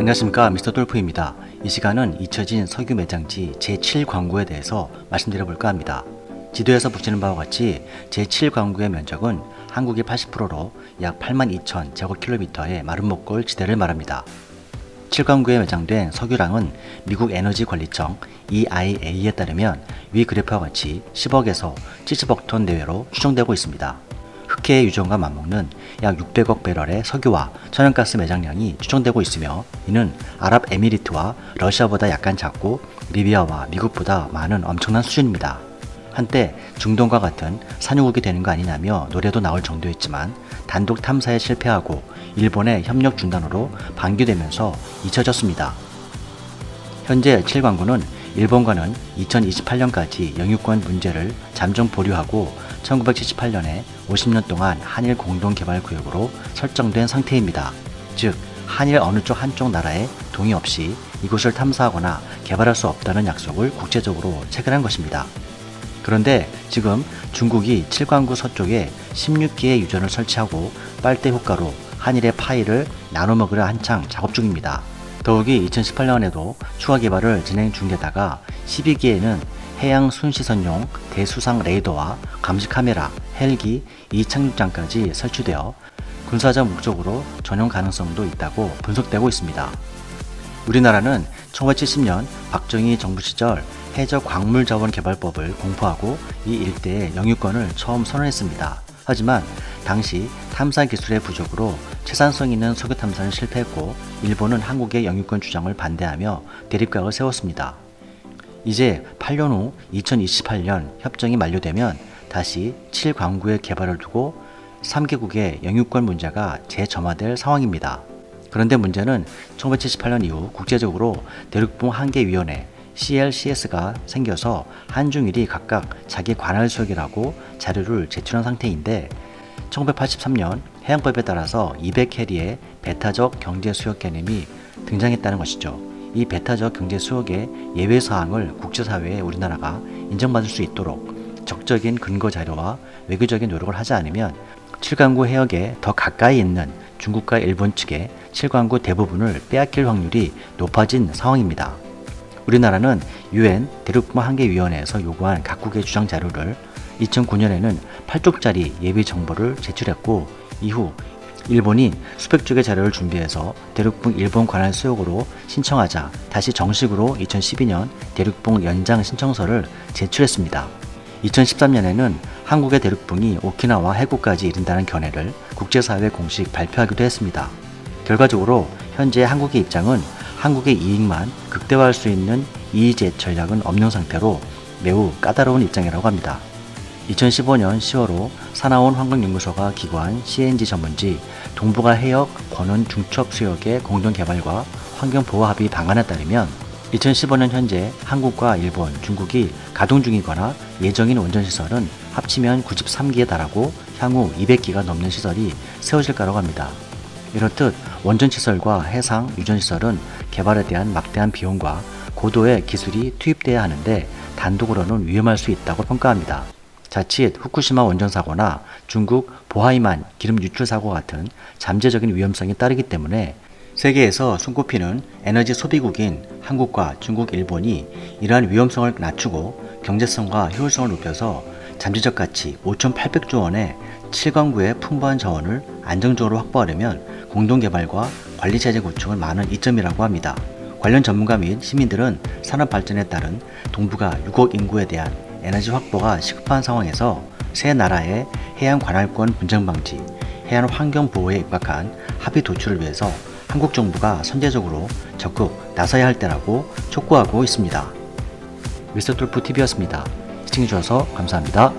안녕하십니까, 미스터 돌프입니다. 이 시간은 잊혀진 석유 매장지 제7광구에 대해서 말씀드려 볼까 합니다. 지도에서 보시는 바와 같이 제7광구의 면적은 한국의 80%로 약 82,000제곱킬로미터의 마름모골 지대를 말합니다. 7광구에 매장된 석유량은 미국 에너지 관리청 EIA에 따르면 위 그래프와 같이 10억에서 70억 톤 내외로 추정되고 있습니다. 흑해의 유전과 맞먹는 약 600억 배럴의 석유와 천연가스 매장량이 추정되고 있으며, 이는 아랍에미리트와 러시아보다 약간 작고 리비아와 미국보다 많은 엄청난 수준입니다. 한때 중동과 같은 산유국이 되는 거 아니냐며 노래도 나올 정도였지만 단독 탐사에 실패하고 일본의 협력 중단으로 방기되면서 잊혀졌습니다. 현재 7광구는 일본과는 2028년까지 영유권 문제를 잠정 보류하고 1978년에 50년 동안 한일 공동개발구역으로 설정된 상태입니다. 즉, 한일 어느 쪽 한쪽 나라의 동의 없이 이곳을 탐사하거나 개발할 수 없다는 약속을 국제적으로 체결한 것입니다. 그런데 지금 중국이 7광구 서쪽에 16기의 유전을 설치하고 빨대 효과로 한일의 파이를 나눠먹으려 한창 작업 중입니다. 더욱이 2018년에도 추가 개발을 진행 중에다가 12기에는 해양 순시선용 대수상 레이더와 감시 카메라, 헬기, 이착륙장까지 설치되어 군사적 목적으로 전용 가능성도 있다고 분석되고 있습니다. 우리나라는 1970년 박정희 정부 시절 해저 광물자원개발법을 공포하고 이 일대의 영유권을 처음 선언했습니다. 하지만 당시 탐사 기술의 부족으로 채산성 있는 석유 탐사는 실패했고, 일본은 한국의 영유권 주장을 반대하며 대립각을 세웠습니다. 이제 8년 후 2028년 협정이 만료되면 다시 7광구의 개발을 두고 3개국의 영유권 문제가 재점화될 상황입니다. 그런데 문제는 1978년 이후 국제적으로 대륙붕 한계위원회 CLCS가 생겨서 한중일이 각각 자기 관할 수역이라고 자료를 제출한 상태인데, 1983년 해양법에 따라서 200캐리의 배타적 경제수역 개념이 등장했다는 것이죠. 이 배타적 경제수역의 예외사항을 국제사회에 우리나라가 인정받을 수 있도록 적적인 근거 자료와 외교적인 노력을 하지 않으면 7광구 해역에 더 가까이 있는 중국과 일본 측에 7광구 대부분을 빼앗길 확률이 높아진 상황입니다. 우리나라는 UN 대륙붕 한계위원회에서 요구한 각국의 주장 자료를 2009년에는 8쪽짜리 예비 정보를 제출했고, 이후 일본이 수백 쪽의 자료를 준비해서 대륙붕 일본 관할 수역으로 신청하자 다시 정식으로 2012년 대륙붕 연장 신청서를 제출했습니다. 2013년에는 한국의 대륙붕이 오키나와 해구까지 이른다는 견해를 국제사회에 공식 발표하기도 했습니다. 결과적으로 현재 한국의 입장은 한국의 이익만 극대화할 수 있는 EEZ 전략은 없는 상태로 매우 까다로운 입장이라고 합니다. 2015년 10월로 사나원 환경연구소가 기고한 CNG 전문지 동북아 해역 권원 중첩 수역의 공동개발과 환경보호 합의 방안에 따르면 2015년 현재 한국과 일본, 중국이 가동 중이거나 예정인 원전시설은 합치면 93기에 달하고 향후 200기가 넘는 시설이 세워질 거라고 합니다. 이렇듯 원전시설과 해상 유전시설은 개발에 대한 막대한 비용과 고도의 기술이 투입돼야 하는데 단독으로는 위험할 수 있다고 평가합니다. 자칫 후쿠시마 원전 사고나 중국 보하이만 기름 유출 사고 같은 잠재적인 위험성이 따르기 때문에 세계에서 손꼽히는 에너지 소비국인 한국과 중국, 일본이 이러한 위험성을 낮추고 경제성과 효율성을 높여서 잠재적 가치 5,800조 원의 7광구의 풍부한 자원을 안정적으로 확보하려면 공동개발과 관리체제 구축은 많은 이점이라고 합니다. 관련 전문가 및 시민들은 산업 발전에 따른 동북아 6억 인구에 대한 에너지 확보가 시급한 상황에서 세 나라의 해양 관할권 분쟁 방지, 해안 환경 보호에 입각한 합의 도출을 위해서 한국 정부가 선제적으로 적극 나서야 할 때라고 촉구하고 있습니다. 미스터 돌프 TV였습니다. 시청해주셔서 감사합니다.